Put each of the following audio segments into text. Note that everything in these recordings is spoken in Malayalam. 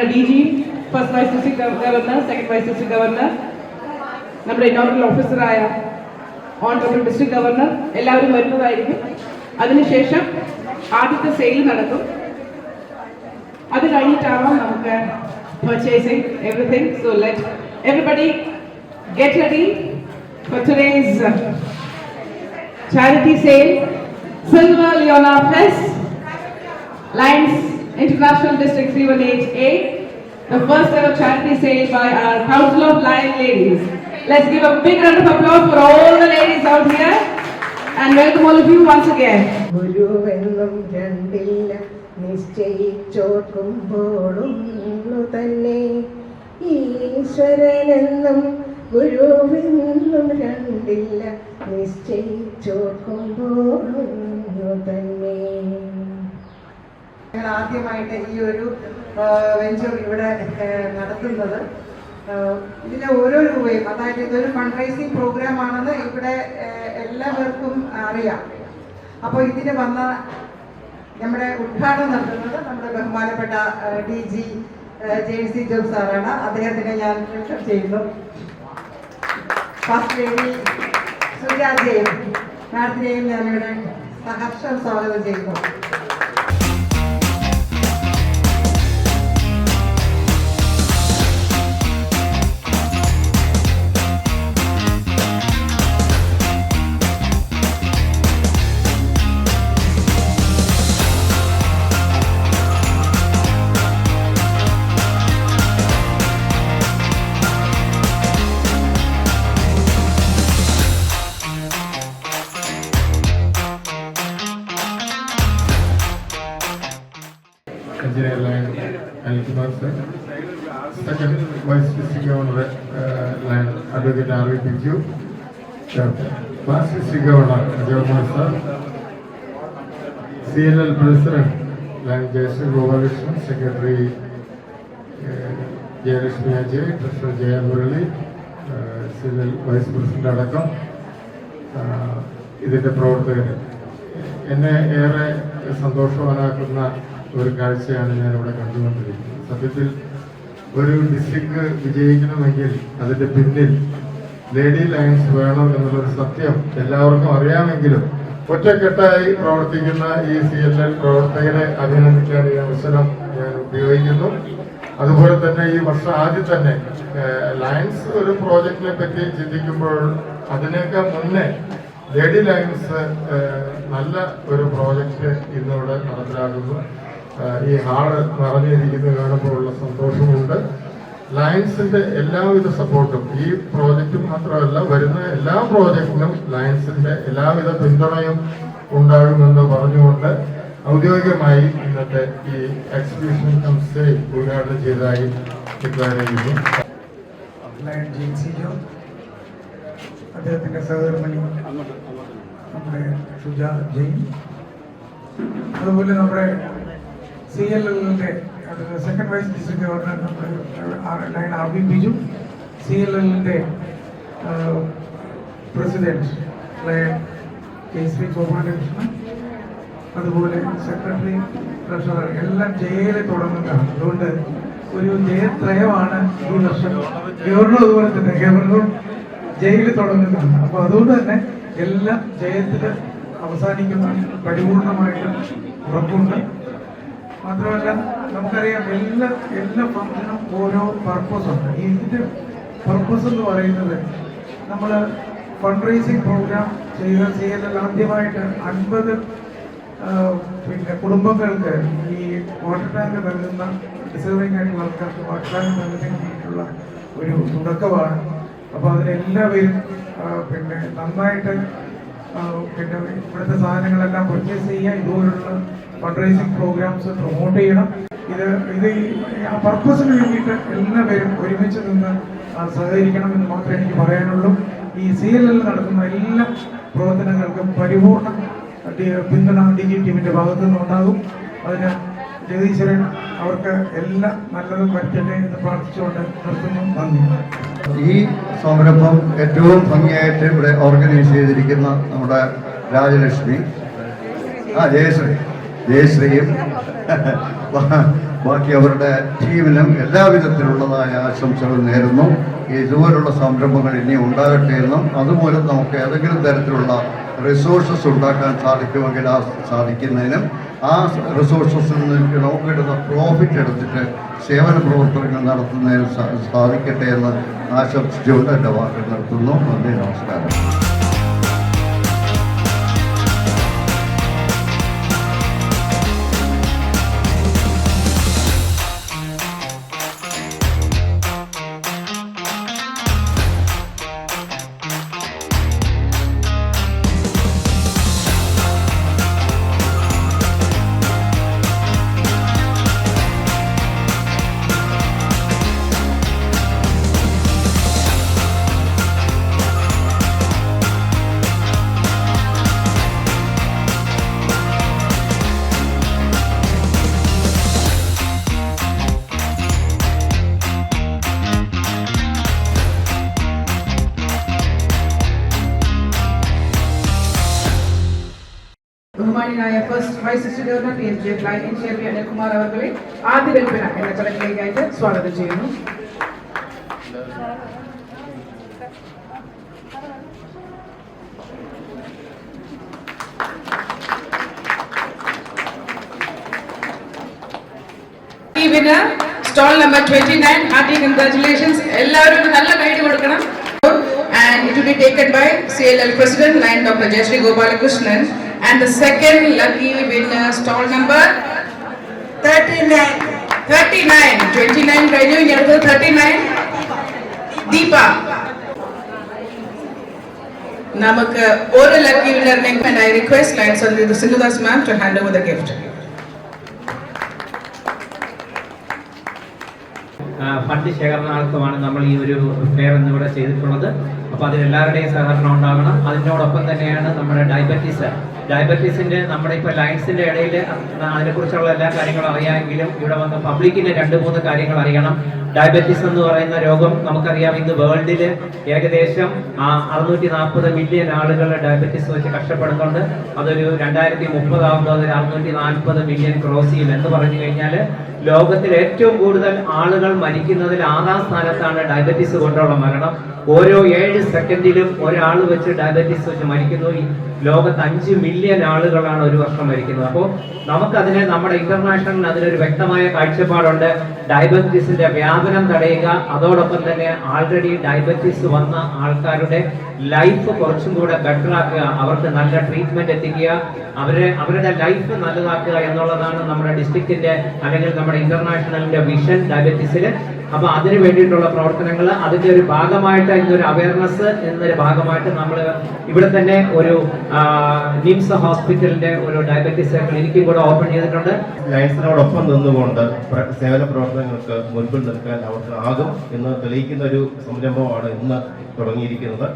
നമ്മുടെ DG, first vice district governor, second vice district governor, നമ്മുടെ ഇനോഗ്രൽ ഓഫീസറായ ഓണറബിൾ ഡിസ്ട്രിക്ട് ഗവർണർ എല്ലാവരും വരുന്നതായിരിക്കും. അതിനുശേഷം ആദ്യത്തെ സെയിൽ നടക്കും. അത് കഴിഞ്ഞിട്ടാവാം നമുക്ക് purchasing everything. So let everybody get ready for today's charity sale. Silver Leona Fest, Lions International District 318A, the first ever charity sale by our Council of Lion Ladies. Let's give a big round of applause for all the ladies out here and welcome all of you once again. ഗുരുവെന്നും രണ്ടില്ല നിശ്ചയിച്ചോർക്കുമ്പോഴും തന്നെ ഈശ്വരനെന്നും ഗുരുവെന്നും രണ്ടില്ല നിശ്ചയിച്ചോർക്കുമ്പോഴും തന്നെ. ഞങ്ങൾ ആദ്യമായിട്ട് ഈ ഒരു വെഞ്ചർ ഇവിടെ നടത്തുന്നത്, ഇതിലെ ഓരോ രൂപയും, അതായത് ഇതൊരു ഫണ്ട് റൈസിങ് പ്രോഗ്രാം ആണെന്ന് ഇവിടെ എല്ലാവർക്കും അറിയാം. അപ്പോൾ ഇതിന് വന്ന നമ്മുടെ ഉദ്ഘാടനം നടത്തുന്നത് നമ്മുടെ ബഹുമാനപ്പെട്ട DG JC ജോബ് സാറാണ്. അദ്ദേഹത്തിനെ ഞാൻ വെൽക്കം ചെയ്യുന്നു. ഫസ്റ്റ് ലേഡി സുജാതയെയും മാഡത്തിനെയും ഞാനിവിടെ സഹർഷം സ്വാഗതം ചെയ്യുന്നു. Engineer Line Alkimar sir, Second Vice District Governor Line Advocate R.V. Pinju, First District Governor Ajay sir, CLL President Line Jason Gopalakrishnan, Secretary Jayalakshmi Ajay, Treasurer Jaya Murali, CLL Vice President അടക്കം ഇതിൻ്റെ പ്രവർത്തകർ, എന്നെ ഏറെ സന്തോഷവാനാക്കുന്ന ഒരു കാഴ്ചയാണ് ഞാനിവിടെ കണ്ടുകൊണ്ടിരിക്കുന്നത്. സത്യത്തിൽ ഒരു ഡിസ്ട്രിക്ട് വിജയിക്കണമെങ്കിൽ അതിൻ്റെ പിന്നിൽ ലേഡി ലയൺസ് വേണം എന്നുള്ളൊരു സത്യം എല്ലാവർക്കും അറിയാമെങ്കിലും ഒറ്റക്കെട്ടായി പ്രവർത്തിക്കുന്ന ഈ CLL പ്രവർത്തകരെ അഭിനന്ദിക്കാൻ ഈ അവസരം ഞാൻ ഉപയോഗിക്കുന്നു. അതുപോലെ തന്നെ ഈ വർഷം ആദ്യം തന്നെ ലയൺസ് ഒരു പ്രോജക്റ്റിനെ പറ്റി ചിന്തിക്കുമ്പോൾ അതിനേക്കാൾ മുന്നേ ലേഡി ലയൺസ് നല്ല ഒരു പ്രോജക്റ്റ് ഇന്നിവിടെ നടപ്പിലാക്കുന്നു. ഈ ഹാള് നിറഞ്ഞിരിക്കുന്നത് കാണുമ്പോൾ ഉള്ള സന്തോഷമുണ്ട്. ലയൺസിന്റെ എല്ലാവിധ സപ്പോർട്ടും ഈ പ്രോജക്റ്റ് മാത്രമല്ല, വരുന്ന എല്ലാ പ്രോജക്റ്റിനും ലയൺസിന്റെ എല്ലാവിധ പിന്തുണയും ഉണ്ടാകുമെന്ന് പറഞ്ഞുകൊണ്ട് ഔദ്യോഗികമായി ഇന്നത്തെ ഈ എക്സിബിഷൻ സെയിൽ ഉദ്ഘാടനം ചെയ്തതായി ഡിക്ലെയർ ചെയ്യുന്നു. അദ്ദേഹത്തിന്റെ സഹധർമ്മിണി നമ്മുടെ ഷുജ ജെയിൻ, അതുപോലെ നമ്മുടെ CLLന്റെ സെക്കൻഡ് വൈസ് ഡിസ്ട്രിക്ട് ഗവർണർ നമ്മുടെ ലൈൻ R.V. ബിജു, CLLന്റെ പ്രസിഡന്റ് ലൈൻ KC ഗോപാലകൃഷ്ണൻ, അതുപോലെ സെക്രട്ടറി, ട്രഷറർ എല്ലാം ജയിൽ തുടങ്ങുന്നതാണ്. അതുകൊണ്ട് ഒരു ജയത്രയമാണ് ഈ വർഷം. ഗവർണർ അതുപോലെ തന്നെ ഗവർണറും ജയിൽ തുടങ്ങുന്നതാണ്. അപ്പോൾ അതുകൊണ്ട് തന്നെ എല്ലാം ജയത്തിൽ അവസാനിക്കുന്ന പരിപൂർണമായിട്ട് ഉറപ്പുണ്ട്. മാത്രമല്ല നമുക്കറിയാം എല്ലാ ഫംഗ്ഷനും ഓരോ പർപ്പസുണ്ട്. ഇതിൻ്റെ പർപ്പസ് എന്ന് പറയുന്നത്, നമ്മൾ ഫണ്ട് റൈസിങ് പ്രോഗ്രാം ചെയ്ത CLL ആദ്യമായിട്ട് 50 കുടുംബങ്ങൾക്ക് ഈ വാട്ടർ ടാങ്ക് നൽകുന്ന ഡിസേർവിംഗ് ആയിട്ടുള്ള ആൾക്കാർക്ക് വാട്ടർ ടാങ്ക് നൽകുന്നതിന് വേണ്ടിയിട്ടുള്ള ഒരു തുടക്കമാണ്. അപ്പോൾ അതിനെല്ലാവരും നന്നായിട്ട് ഇവിടുത്തെ സാധനങ്ങളെല്ലാം പർച്ചേസ് ചെയ്യുക, ഇതുപോലുള്ള ഫണ്ട് റൈസിങ് പ്രോഗ്രാംസ് പ്രൊമോട്ട് ചെയ്യണം. ഇത് ആ പർപ്പസിന് വേണ്ടിയിട്ട് എല്ലാവരും ഒരുമിച്ച് നിന്ന് സഹകരിക്കണമെന്ന് മാത്രമേ എനിക്ക് പറയാനുള്ളൂ. ഈ CLL നടത്തുന്ന എല്ലാ പ്രവർത്തനങ്ങൾക്കും പരിപൂർണ പിന്തുണ DG ടീമിന്റെ ഭാഗത്തു നിന്നുണ്ടാകും. അതിന് ജഗദീശ്വരൻ അവർക്ക് എല്ലാം നല്ലതും വരുത്തട്ടെ എന്ന് പ്രാർത്ഥിച്ചുകൊണ്ട് നിർത്തുന്നു. നന്ദി. ഈ സംരംഭം ഏറ്റവും ഭംഗിയായിട്ട് ഇവിടെ ഓർഗനൈസ് ചെയ്തിരിക്കുന്ന നമ്മുടെ രാജലക്ഷ്മി, ജയശ്രീയും ബാക്കി അവരുടെ ടീമിനും എല്ലാവിധത്തിലുള്ളതായ ആശംസകൾ നേരുന്നു. ഇതുപോലുള്ള സംരംഭങ്ങൾ ഇനി ഉണ്ടാകട്ടെ എന്നും അതുമൂലം നമുക്ക് ഏതെങ്കിലും തരത്തിലുള്ള റിസോഴ്സസ് ഉണ്ടാക്കാൻ സാധിക്കുമെങ്കിൽ ആ സാധിക്കുന്നതിനും ആ റിസോഴ്സസിൽ നിന്ന് നമുക്ക് കിട്ടുന്ന പ്രോഫിറ്റ് എടുത്തിട്ട് സേവന പ്രവർത്തനങ്ങൾ നടത്തുന്നതിന് സാധിക്കട്ടെ എന്ന് ആശംസിച്ചുകൊണ്ട് എൻ്റെ വാക്കുകൾ നിർത്തുന്നു. നന്ദി, നമസ്കാരം. ബഹുമാനിയായ first vice district governor PMJ lion Shri Anilkumar അവരുടെ ആദ്യ വെൽപ്പിന എന്ന ചടങ്ങിലേക്കായിട്ട് സ്വാഗതം ചെയ്യുന്നു. ഈ winner stall number 29, hearty congratulations. എല്ലാവരും നല്ല കൈയ്യടി കൊടുക്കണം. And it will be taken by CLL President Line Dr. Jayashree Gopalakrishnan. And the second lucky winner, stall number 39. 29 കഴിഞ്ഞു. ഇനി അടുത്തത് 39 ദീപ. നമുക്ക് ഒരു lucky വിന്നറിനെ and I request Line Sindhudas ma'am to hand over the gift. Fund ശേഖരണാർത്ഥമാണ് നമ്മൾ ഈ ഒരു ഫെയർ എന്നിവിടെ ചെയ്തിട്ടുള്ളത്. അപ്പോൾ അതിൽ എല്ലാവരുടെയും സഹകരണം ഉണ്ടാകണം. അതിനോടൊപ്പം തന്നെയാണ് നമ്മുടെ ഡയബറ്റീസിന്റെ നമ്മുടെ ഇപ്പോൾ ലൈൻസിന്റെ ഇടയിൽ അതിനെക്കുറിച്ചുള്ള എല്ലാ കാര്യങ്ങളും അറിയാമെങ്കിലും ഇവിടെ വന്ന പബ്ലിക്കിന്റെ 2-3 കാര്യങ്ങൾ അറിയണം. ഡയബറ്റീസ് എന്ന് പറയുന്ന രോഗം നമുക്കറിയാം, ഇന്ന് വേൾഡിൽ ഏകദേശം 640 മില്യൺ ആളുകൾ ഡയബറ്റീസ് വെച്ച് കഷ്ടപ്പെടുന്നുണ്ട്. അതൊരു 2030 ആകുമ്പോൾ അതൊരു 640 മില്യൺ ക്രോസ് ചെയ്യും. എന്ന് പറഞ്ഞു കഴിഞ്ഞാൽ ലോകത്തിൽ ഏറ്റവും കൂടുതൽ ആളുകൾ മരിക്കുന്നതിൽ 6ാം സ്ഥാനത്താണ് ഡയബറ്റീസ് കൊണ്ടുള്ള മരണം. ഓരോ 7 സെക്കൻഡിലും ഒരാൾ വെച്ച് ഡയബറ്റീസ് വെച്ച് മരിക്കുന്നു. ലോകത്ത് 5 മില്യൺ ആളുകളാണ് ഒരു വർഷം മരിക്കുന്നത്. അപ്പോൾ നമുക്കതിനെ നമ്മുടെ ഇന്റർനാഷണലിന് അതിനൊരു വ്യക്തമായ കാഴ്ചപ്പാടുണ്ട്. ഡയബറ്റീസിന്റെ വ്യാപനം തടയുക, അതോടൊപ്പം തന്നെ ആൾറെഡി ഡയബറ്റീസ് വന്ന ആൾക്കാരുടെ ലൈഫ് കുറച്ചും കൂടെ ബെറ്റർ ആക്കുക, അവർക്ക് നല്ല ട്രീറ്റ്മെന്റ് എത്തിക്കുക, അവരുടെ ലൈഫ് നല്ലതാക്കുക എന്നുള്ളതാണ് നമ്മുടെ ഡിസ്ട്രിക്റ്റിന്റെ അല്ലെങ്കിൽ നമ്മുടെ ഇന്റർനാഷണലിന്റെ വിഷൻ ഡയബറ്റീസിൽ. അപ്പൊ അതിനു വേണ്ടിയിട്ടുള്ള പ്രവർത്തനങ്ങൾ അതിന്റെ ഒരു ഭാഗമായിട്ട് ഇന്നൊരു അവയർനെസ് എന്നൊരു ഭാഗമായിട്ട് നമ്മൾ ഇവിടെ തന്നെ ഒരു നിംസ് ഹോസ്പിറ്റലിന്റെ ഒരു ഡയബറ്റീസ് ക്ലിനിക്കും കൂടെ ഓപ്പൺ ചെയ്തിട്ടുണ്ട്. ലയൻസിനോടൊപ്പം നിന്നുകൊണ്ട് സേവന പ്രവർത്തനങ്ങൾക്ക് മുൻപിൽ നിൽക്കാൻ അവർക്ക് ആകും എന്ന് തെളിയിക്കുന്ന ഒരു സംരംഭമാണ് ഇന്ന് തുടങ്ങിയിരിക്കുന്നത്.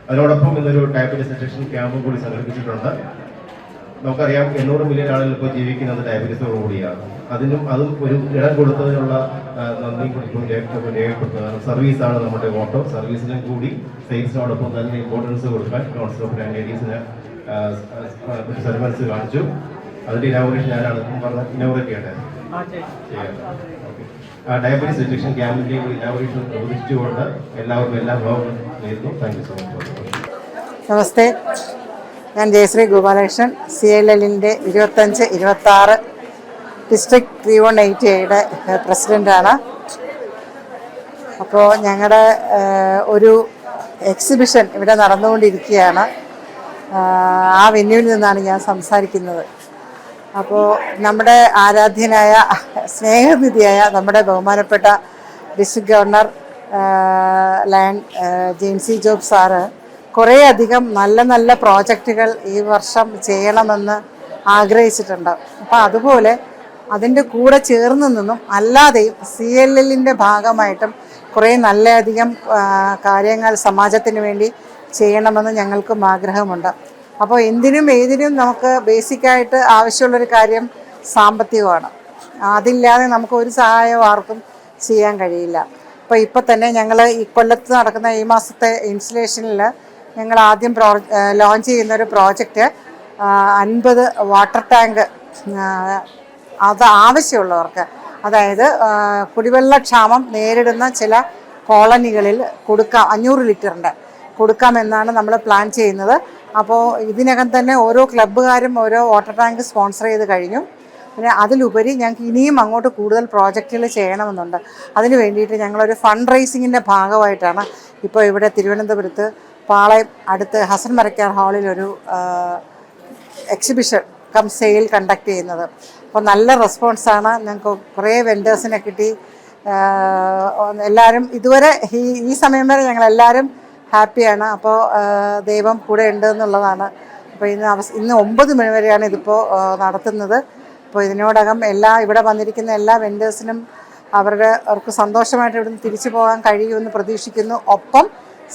അതിനോടൊപ്പം ഇന്നൊരു ഡയബറ്റീസ് ഡിറ്റക്ഷൻ ക്യാമ്പും കൂടി സംഘടിപ്പിച്ചിട്ടുണ്ട്. നമുക്കറിയാം 800 മില്യൺ ആളുകൾ ഇപ്പോൾ ജീവിക്കുന്നത് ഡയബറ്റീസോടുകൂടിയാണ്. അതും ഒരു ഇടം കൊടുത്തതിനുള്ള നന്ദി രേഖപ്പെടുത്തുന്നതാണ്. സർവീസാണ് നമ്മുടെ മോട്ടോ. സർവീസിനും കൂടി സെയിൽസിനോടൊപ്പം തന്നെ ഇമ്പോർട്ടൻസ് കൊടുക്കാൻ കൗൺസിൽ ഓഫ് ലേഡീസിന് സർവൻസ് കാണിച്ചു. അതിന്റെ ഇനോഗ്രേഷൻ ഞാനാണ് ഇനോഗ്രേറ്റ് ചെയ്യേണ്ടത്. ഡയബറ്റീസ് ഡിറ്റക്ഷൻ ക്യാമ്പിന്റെ ഇനോഗ്രേഷൻ പ്രതീക്ഷിച്ചുകൊണ്ട് എല്ലാവർക്കും എല്ലാ ഭാവങ്ങളും നേരുന്നു. Thank you so much. നമസ്തേ, ഞാൻ ജയശ്രീ ഗോപാലകൃഷ്ണൻ, CLLന്റെ 25-26 ഡിസ്ട്രിക്ട് 3188യുടെ പ്രസിഡൻ്റാണ്. അപ്പോൾ ഞങ്ങളുടെ ഒരു എക്സിബിഷൻ ഇവിടെ നടന്നുകൊണ്ടിരിക്കുകയാണ്. ആ വെന്യൂവിൽ നിന്നാണ് ഞാൻ സംസാരിക്കുന്നത്. അപ്പോൾ നമ്മുടെ ആരാധ്യനായ സ്നേഹനിധിയായ നമ്മുടെ ബഹുമാനപ്പെട്ട ഡിസ്ട്രിക്ട് ഗവർണർ ജെയിംസി ജോബ് സാറ് കുറേയധികം നല്ല നല്ല പ്രോജക്റ്റുകൾ ഈ വർഷം ചെയ്യണമെന്ന് ആഗ്രഹിച്ചിട്ടുണ്ട്. അപ്പോൾ അതുപോലെ അതിൻ്റെ കൂടെ ചേർന്ന് നിന്നും അല്ലാതെയും CLLന്റെ ഭാഗമായിട്ടും കുറേ നല്ലധികം കാര്യങ്ങൾ സമാജത്തിന് വേണ്ടി ചെയ്യണമെന്ന് ഞങ്ങൾക്കും ആഗ്രഹമുണ്ട്. അപ്പോൾ എന്തിനും ഏതിനും നമുക്ക് ബേസിക്കായിട്ട് ആവശ്യമുള്ളൊരു കാര്യം സാമ്പത്തികമാണ്. അതില്ലാതെ നമുക്ക് ഒരു സഹായവും ആർക്കും ചെയ്യാൻ കഴിയില്ല. അപ്പോൾ ഇപ്പോൾ തന്നെ ഞങ്ങൾ ഈ കൊല്ലത്ത് നടക്കുന്ന ഈ മാസത്തെ ഇൻസ്റ്റലേഷനിൽ ഞങ്ങൾ ആദ്യം ലോഞ്ച് ചെയ്യുന്നൊരു പ്രോജക്റ്റ് 50 വാട്ടർ ടാങ്ക് അത് ആവശ്യമുള്ളവർക്ക് അതായത് കുടിവെള്ളക്ഷാമം നേരിടുന്ന ചില കോളനികളിൽ കൊടുക്കാം, 500 ലിറ്ററിൻ്റെ കൊടുക്കാമെന്നാണ് നമ്മൾ പ്ലാൻ ചെയ്യുന്നത്. അപ്പോൾ ഇതിനകം തന്നെ ഓരോ ക്ലബ്ബുകാരും ഓരോ വാട്ടർ ടാങ്ക് സ്പോൺസർ ചെയ്ത് കഴിഞ്ഞു. പിന്നെ അതിലുപരി ഞങ്ങൾക്ക് ഇനിയും അങ്ങോട്ട് കൂടുതൽ പ്രോജക്റ്റുകൾ ചെയ്യണമെന്നുണ്ട്. അതിന് വേണ്ടിയിട്ട് ഞങ്ങളൊരു ഫണ്ട് റൈസിങ്ങിൻ്റെ ഭാഗമായിട്ടാണ് ഇപ്പോൾ ഇവിടെ തിരുവനന്തപുരത്ത് പാളയം അടുത്ത് ഹസൻ മരക്കാർ ഹാളിലൊരു എക്സിബിഷൻ കം സെയിൽ കണ്ടക്ട് ചെയ്യുന്നത്. അപ്പോൾ നല്ല റെസ്പോൺസാണ്. ഞങ്ങൾക്ക് കുറേ വെൻഡേഴ്സിനെ കിട്ടി. എല്ലാവരും ഇതുവരെ ഈ സമയം വരെ ഞങ്ങളെല്ലാവരും ഹാപ്പിയാണ്. അപ്പോൾ ദൈവം കൂടെ ഉണ്ട് എന്നുള്ളതാണ്. അപ്പോൾ ഇന്ന് 9 മണി വരെയാണ് ഇതിപ്പോൾ നടത്തുന്നത്. അപ്പോൾ ഇതിനോടകം ഇവിടെ വന്നിരിക്കുന്ന എല്ലാ വെൻഡേഴ്സിനും അവർക്ക് സന്തോഷമായിട്ട് ഇവിടുന്ന് തിരിച്ചു പോകാൻ കഴിയുമെന്ന് പ്രതീക്ഷിക്കുന്നു. ഒപ്പം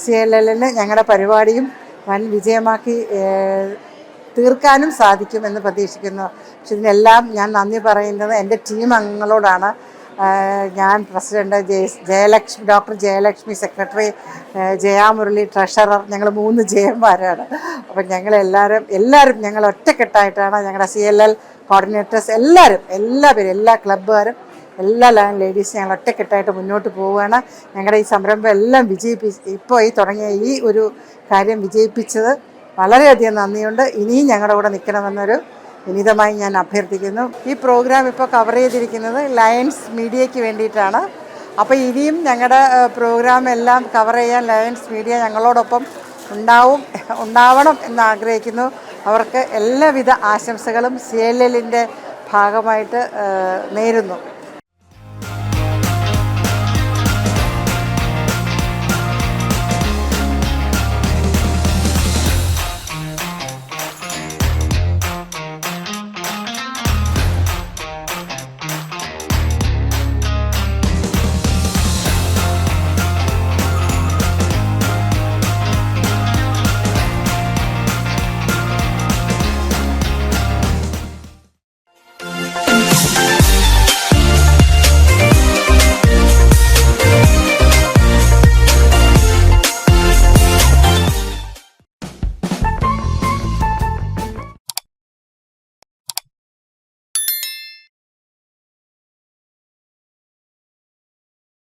CLLന് ഞങ്ങളുടെ പരിപാടിയും വൻ വിജയമാക്കി തീർക്കാനും സാധിക്കുമെന്ന് പ്രതീക്ഷിക്കുന്നു. പക്ഷെ ഇതിനെല്ലാം ഞാൻ നന്ദി പറയുന്നത് എൻ്റെ ടീം അംഗങ്ങളോടാണ്. ഞാൻ president doctor Jayalakshmi, secretary Jayamurali, treasurer, ഞങ്ങൾ 3 ജയന്മാരാണ്. അപ്പം എല്ലാവരും ഞങ്ങൾ ഒറ്റക്കെട്ടായിട്ടാണ് ഞങ്ങളുടെ CLL കോർഡിനേറ്റേഴ്സ് എല്ലാവരും എല്ലാ ക്ലബ്ബുകാരും എല്ലാ ലേഡീസും ഞങ്ങൾ ഒറ്റക്കെട്ടായിട്ട് മുന്നോട്ട് പോവുകയാണ്. ഞങ്ങളുടെ ഈ സംരംഭം എല്ലാം ഇപ്പോൾ തുടങ്ങിയ ഈ ഒരു കാര്യം വിജയിപ്പിച്ചത് വളരെയധികം നന്ദിയുണ്ട്. ഇനിയും ഞങ്ങളുടെ കൂടെ നിൽക്കണമെന്നൊരു വിനീതമായി ഞാൻ അഭ്യർത്ഥിക്കുന്നു. ഈ പ്രോഗ്രാം ഇപ്പോൾ കവർ ചെയ്തിരിക്കുന്നത് ലയൺസ് മീഡിയയ്ക്ക് വേണ്ടിയിട്ടാണ്. അപ്പോൾ ഇനിയും ഞങ്ങളുടെ പ്രോഗ്രാം എല്ലാം കവർ ചെയ്യാൻ ലയൺസ് മീഡിയ ഞങ്ങളോടൊപ്പം ഉണ്ടാവണം എന്ന് ആഗ്രഹിക്കുന്നു. അവർക്ക് എല്ലാവിധ ആശംസകളും CLLൻ്റെ ഭാഗമായിട്ട് നേരുന്നു.